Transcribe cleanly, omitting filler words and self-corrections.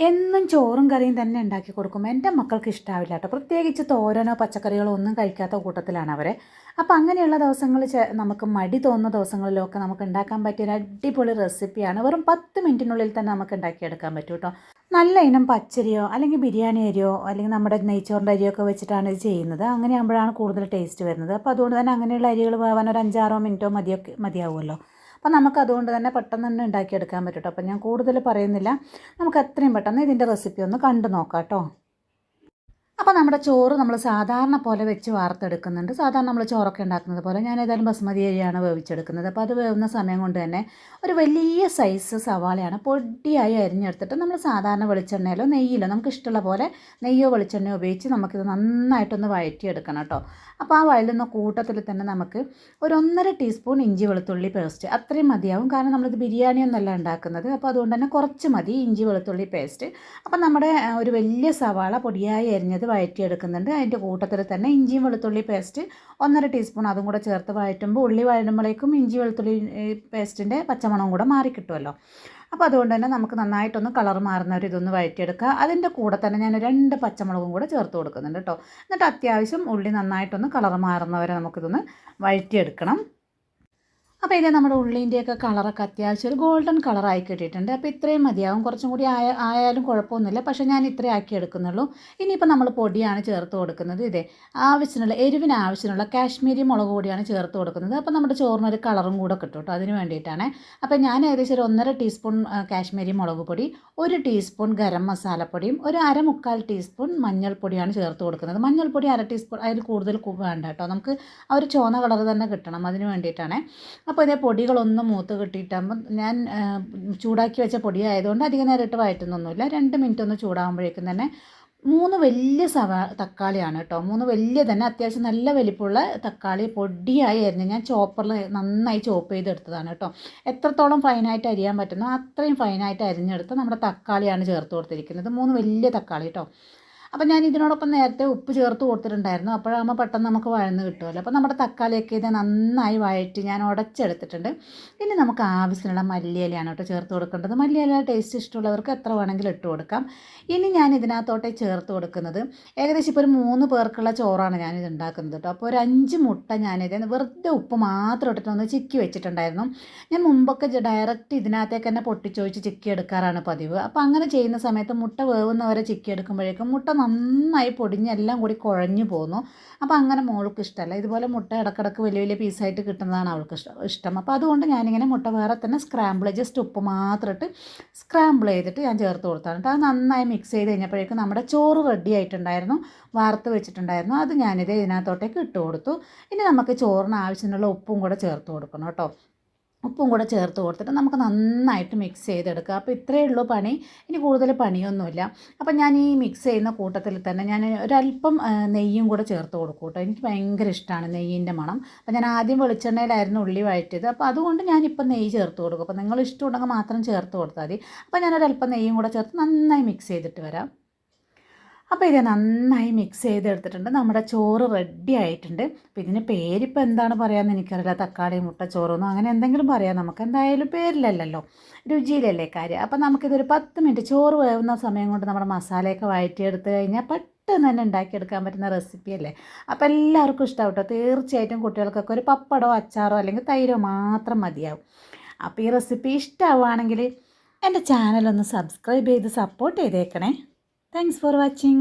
എന്നും ചോറും കറിയും തന്നെ ഉണ്ടാക്കി കൊടുക്കും. എൻ്റെ മക്കൾക്ക് ഇഷ്ടാവില്ല കേട്ടോ. പ്രത്യേകിച്ച് തോരനോ പച്ചക്കറികളോ ഒന്നും കഴിക്കാത്ത കൂട്ടത്തിലാണ് അവരെ. അപ്പോൾ അങ്ങനെയുള്ള ദിവസങ്ങളിൽ നമുക്ക് മടി തോന്നുന്ന ദിവസങ്ങളിലൊക്കെ നമുക്ക് ഉണ്ടാക്കാൻ പറ്റിയ ഒരു അടിപൊളി റെസിപ്പിയാണ്. വെറും 10 മിനിറ്റിനുള്ളിൽ തന്നെ നമുക്ക് ഉണ്ടാക്കിയെടുക്കാൻ പറ്റും കേട്ടോ. നല്ല ഇനം പച്ചരിയോ അല്ലെങ്കിൽ ബിരിയാണി അരിയോ അല്ലെങ്കിൽ നമ്മുടെ നെയ്ച്ചോറിൻ്റെ അരിയോ ഒക്കെ വെച്ചിട്ടാണ് ഇത് ചെയ്യുന്നത്. അങ്ങനെയാകുമ്പോഴാണ് കൂടുതൽ ടേസ്റ്റ് വരുന്നത്. അപ്പോൾ അതുകൊണ്ട് തന്നെ അങ്ങനെയുള്ള അരികൾ വേവാൻ ഒരു 5-6 മിനിറ്റോ മതിയാവുമല്ലോ. അപ്പോൾ നമുക്കതുകൊണ്ട് തന്നെ പെട്ടെന്ന് തന്നെ ഉണ്ടാക്കിയെടുക്കാൻ പറ്റും കേട്ടോ. അപ്പോൾ ഞാൻ കൂടുതൽ പറയുന്നില്ല, നമുക്ക് എത്രയും പെട്ടെന്ന് ഇതിൻ്റെ റെസിപ്പി ഒന്ന് കണ്ടു നോക്കാം കേട്ടോ. അപ്പോൾ നമ്മുടെ ചോറ് നമ്മൾ സാധാരണ പോലെ വെച്ച് വാർത്തെടുക്കുന്നുണ്ട്. സാധാരണ നമ്മൾ ചോറൊക്കെ ഉണ്ടാക്കുന്നത് പോലെ ഞാൻ ഏതായാലും ബസ്മതി അരിയാണ് വേവിച്ചെടുക്കുന്നത്. അപ്പോൾ അത് വേവുന്ന സമയം കൊണ്ട് തന്നെ ഒരു വലിയ സൈസ് സവാളയാണ് പൊടിയായി അരിഞ്ഞെടുത്തിട്ട് നമ്മൾ സാധാരണ വെളിച്ചെണ്ണയിലോ നെയ്യിലോ നമുക്ക് ഇഷ്ടമുള്ള പോലെ നെയ്യോ വെളിച്ചെണ്ണയോ ഉപയോഗിച്ച് നമുക്കിത് നന്നായിട്ടൊന്ന് വഴറ്റിയെടുക്കണം കേട്ടോ. അപ്പോൾ ആ വഴലുന്ന കൂട്ടത്തിൽ തന്നെ നമുക്ക് ഒരു 1.5 ടീസ്പൂൺ ഇഞ്ചി വെളുത്തുള്ളി പേസ്റ്റ് അത്രയും മതിയാവും. കാരണം നമ്മളിത് ബിരിയാണിയൊന്നല്ല ഉണ്ടാക്കുന്നത്. അപ്പോൾ അതുകൊണ്ട് തന്നെ കുറച്ച് മതി ഇഞ്ചി വെളുത്തുള്ളി പേസ്റ്റ്. അപ്പോൾ നമ്മുടെ ഒരു വലിയ സവാള പൊടിയായി അരിഞ്ഞത് വഴറ്റിയെടുക്കുന്നുണ്ട്. അതിൻ്റെ കൂട്ടത്തിൽ തന്നെ ഇഞ്ചിയും വെളുത്തുള്ളി പേസ്റ്റ് 1.5 ടീസ്പൂൺ അതും കൂടെ ചേർത്ത് വഴറ്റുമ്പോൾ ഉള്ളി വഴറ്റുമ്പോഴേക്കും ഇഞ്ചി വെളുത്തുള്ളി പേസ്റ്റിൻ്റെ പച്ചമണം കൂടെ മാറിക്കിട്ടുമല്ലോ. അപ്പോൾ അതുകൊണ്ട് തന്നെ നമുക്ക് നന്നായിട്ടൊന്ന് കളർ മാറുന്നവർ ഇതൊന്ന് വഴറ്റിയെടുക്കുക. അതിൻ്റെ കൂടെ തന്നെ ഞാൻ 2 പച്ചമുളകും കൂടെ ചേർത്ത് കൊടുക്കുന്നുണ്ട് കേട്ടോ. എന്നിട്ട് അത്യാവശ്യം ഉള്ളി നന്നായിട്ടൊന്ന് കളർ മാറുന്നവരെ നമുക്കിതൊന്ന് വഴറ്റിയെടുക്കണം. അപ്പോൾ ഇത് നമ്മുടെ ഉള്ളിൻ്റെയൊക്കെ കളറൊക്കെ അത്യാവശ്യം ഒരു ഗോൾഡൻ കളറായി കിട്ടിയിട്ടുണ്ട്. അപ്പോൾ ഇത്രയും മതിയാവും. കുറച്ചും കൂടി ആയാലും കുഴപ്പമൊന്നുമില്ല. പക്ഷേ ഞാൻ ഇത്രയും ആക്കി എടുക്കുന്നുള്ളൂ. ഇനിയിപ്പോൾ നമ്മൾ പൊടിയാണ് ചേർത്ത് കൊടുക്കുന്നത്. ഇതേ എരിവിന് ആവശ്യമുള്ള കാശ്മീരി മുളക് പൊടിയാണ് ചേർത്ത് കൊടുക്കുന്നത്. അപ്പോൾ നമ്മുടെ ചോറിനൊരു കളറും കൂടെ കിട്ടും കേട്ടോ. അതിന് വേണ്ടിയിട്ടാണ്. അപ്പോൾ ഞാൻ ഏകദേശം ഒരു 1.5 ടീസ്പൂൺ കാശ്മീരി മുളക് പൊടി, 1 ടീസ്പൂൺ ഗരം മസാലപ്പൊടിയും ഒരു 1/4 ടീസ്പൂൺ മഞ്ഞൾപ്പൊടിയാണ് ചേർത്ത് കൊടുക്കുന്നത്. മഞ്ഞൾപ്പൊടി 1/2 ടീസ്പൂൺ, അതിൽ കൂടുതൽ വേണ്ട കേട്ടോ. നമുക്ക് ആ ഒരു ചുവന്ന കളർ തന്നെ കിട്ടണം. അതിന് വേണ്ടിയിട്ടാണ്. അപ്പോൾ ഇതേ പൊടികളൊന്നും മൂത്ത് കിട്ടിയിട്ടാകുമ്പോൾ ഞാൻ ചൂടാക്കി വെച്ച പൊടി ആയതുകൊണ്ട് അധികം നേരം ഇട്ട് വഴറ്റുന്നൊന്നുമില്ല. 2 മിനിറ്റ് ഒന്ന് ചൂടാകുമ്പോഴേക്കും തന്നെ 3 വലിയ തക്കാളിയാണ് കേട്ടോ. 3 വലിയ തന്നെ അത്യാവശ്യം നല്ല വലിപ്പമുള്ള തക്കാളി പൊടിയായി അരിഞ്ഞ് ഞാൻ ചോപ്പറിൽ നന്നായി ചോപ്പ് ചെയ്തെടുത്തതാണ് കേട്ടോ. എത്രത്തോളം ഫൈനായിട്ട് അരിയാൻ പറ്റുന്നോ അത്രയും ഫൈനായിട്ട് അരിഞ്ഞെടുത്ത് നമ്മുടെ തക്കാളിയാണ് ചേർത്ത് കൊടുത്തിരിക്കുന്നത്. 3 വലിയ തക്കാളി കേട്ടോ. അപ്പോൾ ഞാൻ ഇതിനോടൊപ്പം നേരത്തെ ഉപ്പ് ചേർത്ത് കൊടുത്തിട്ടുണ്ടായിരുന്നു. അപ്പോഴാകുമ്പോൾ പെട്ടെന്ന് നമുക്ക് വഴന്ന് കിട്ടുമല്ലോ. അപ്പോൾ നമ്മുടെ തക്കാളിയൊക്കെ ഇത് നന്നായി വഴറ്റി ഞാൻ ഉടച്ചെടുത്തിട്ടുണ്ട്. ഇനി നമുക്ക് ആവശ്യമുള്ള മല്ലിയിലയാണ് കേട്ടോ ചേർത്ത് കൊടുക്കേണ്ടത്. മല്ലിയില ടേസ്റ്റ് ഇഷ്ടമുള്ളവർക്ക് എത്ര വേണമെങ്കിലും ഇട്ട് കൊടുക്കാം. ഇനി ഞാൻ ഇതിനകത്തോട്ടേ ചേർത്ത് കൊടുക്കുന്നത് ഏകദേശം ഇപ്പോൾ ഒരു 3 പേർക്കുള്ള ചോറാണ് ഞാനിത് ഉണ്ടാക്കുന്നത് കേട്ടോ. അപ്പോൾ ഒരു 5 മുട്ട ഞാനിത് വെറുതെ ഉപ്പ് മാത്രം ഇട്ടിട്ടൊന്ന് ചിക്കി വെച്ചിട്ടുണ്ടായിരുന്നു. ഞാൻ മുമ്പൊക്കെ ഡയറക്റ്റ് ഇതിനകത്തേക്ക് തന്നെ പൊട്ടിച്ചൊഴിച്ച് ചിക്കി എടുക്കാറാണ് പതിവ്. അപ്പോൾ അങ്ങനെ ചെയ്യുന്ന സമയത്ത് മുട്ട വേവുന്നവരെ ചിക്കി എടുക്കുമ്പോഴേക്കും മുട്ട നന്നായി പൊടിഞ്ഞ് എല്ലാം കൂടി കുഴഞ്ഞു പോകുന്നു. അപ്പോൾ അങ്ങനെ മോൾക്ക് ഇഷ്ടമല്ല. ഇതുപോലെ മുട്ട ഇടക്കിടക്ക് വലിയ വലിയ പീസായിട്ട് കിട്ടുന്നതാണ് അവൾക്ക് ഇഷ്ടം. അപ്പോൾ അതുകൊണ്ട് ഞാനിങ്ങനെ മുട്ട വേറെ തന്നെ ജസ്റ്റ് ഉപ്പ് മാത്രം ഇട്ട് സ്ക്രാമ്പിൾ ചെയ്തിട്ട് ഞാൻ ചേർത്ത് കൊടുത്താണ്. അത് നന്നായി മിക്സ് ചെയ്ത് കഴിഞ്ഞപ്പോഴേക്കും നമ്മുടെ ചോറ് റെഡി ആയിട്ടുണ്ടായിരുന്നു. വാർത്ത് വെച്ചിട്ടുണ്ടായിരുന്നു. അത് ഞാനിത് ഇതിനകത്തോട്ടേക്ക് ഇട്ട് കൊടുത്തു. ഇനി നമുക്ക് ചോറിന് ആവശ്യമുള്ള ഉപ്പും കൂടെ ചേർത്ത് കൊടുക്കണം കേട്ടോ. ഉപ്പും കൂടെ ചേർത്ത് കൊടുത്തിട്ട് നമുക്ക് നന്നായിട്ട് മിക്സ് ചെയ്തെടുക്കുക. അപ്പോൾ ഇത്രയേ ഉള്ളൂ പണി. ഇനി കൂടുതൽ പണിയൊന്നുമില്ല. അപ്പോൾ ഞാൻ ഈ മിക്സ് ചെയ്യുന്ന കൂട്ടത്തിൽ തന്നെ ഞാൻ ഒരല്പം നെയ്യും കൂടെ ചേർത്ത് കൊടുക്കും കേട്ടോ. എനിക്ക് ഭയങ്കര ഇഷ്ടമാണ് നെയ്യിൻ്റെ മണം. അപ്പോൾ ഞാൻ ആദ്യം വെളിച്ചെണ്ണയിലായിരുന്നു ഉള്ളി വഴറ്റിയത്. അപ്പോൾ അതുകൊണ്ട് ഞാനിപ്പോൾ നെയ്യ് ചേർത്ത് കൊടുക്കും. അപ്പോൾ നിങ്ങൾ ഇഷ്ടമുണ്ടെങ്കിൽ മാത്രം ചേർത്ത് കൊടുത്താൽ മതി. അപ്പോൾ ഞാനൊരല്പം നെയ്യും കൂടെ ചേർത്ത് നന്നായി മിക്സ് ചെയ്തിട്ട് വരാം. അപ്പോൾ ഇത് നന്നായി മിക്സ് ചെയ്തെടുത്തിട്ടുണ്ട്. നമ്മുടെ ചോറ് റെഡി ആയിട്ടുണ്ട്. അപ്പോൾ ഇതിന് പേരിപ്പോൾ എന്താണ് പറയാമെന്ന് എനിക്കറിയില്ല. തക്കാളി മുട്ട ചോറൊന്നും അങ്ങനെ എന്തെങ്കിലും പറയാം. നമുക്ക് എന്തായാലും പേരിലല്ലല്ലോ, രുചിയിലല്ലേ കാര്യം. അപ്പോൾ നമുക്കിതൊരു 10 മിനിറ്റ് ചോറ് വേവുന്ന സമയം കൊണ്ട് നമ്മുടെ മസാലയൊക്കെ വഴറ്റിയെടുത്ത് കഴിഞ്ഞാൽ പെട്ടെന്ന് തന്നെ ഉണ്ടാക്കിയെടുക്കാൻ പറ്റുന്ന റെസിപ്പിയല്ലേ. അപ്പോൾ എല്ലാവർക്കും ഇഷ്ടമാവും കേട്ടോ. തീർച്ചയായിട്ടും കുട്ടികൾക്കൊക്കെ ഒരു പപ്പടോ അച്ചാറോ അല്ലെങ്കിൽ തൈരോ മാത്രം മതിയാവും. അപ്പോൾ ഈ റെസിപ്പി ഇഷ്ടമാവുകയാണെങ്കിൽ എൻ്റെ ചാനലൊന്ന് സബ്സ്ക്രൈബ് ചെയ്ത് സപ്പോർട്ട് ചെയ്തേക്കണേ. Thanks for watching.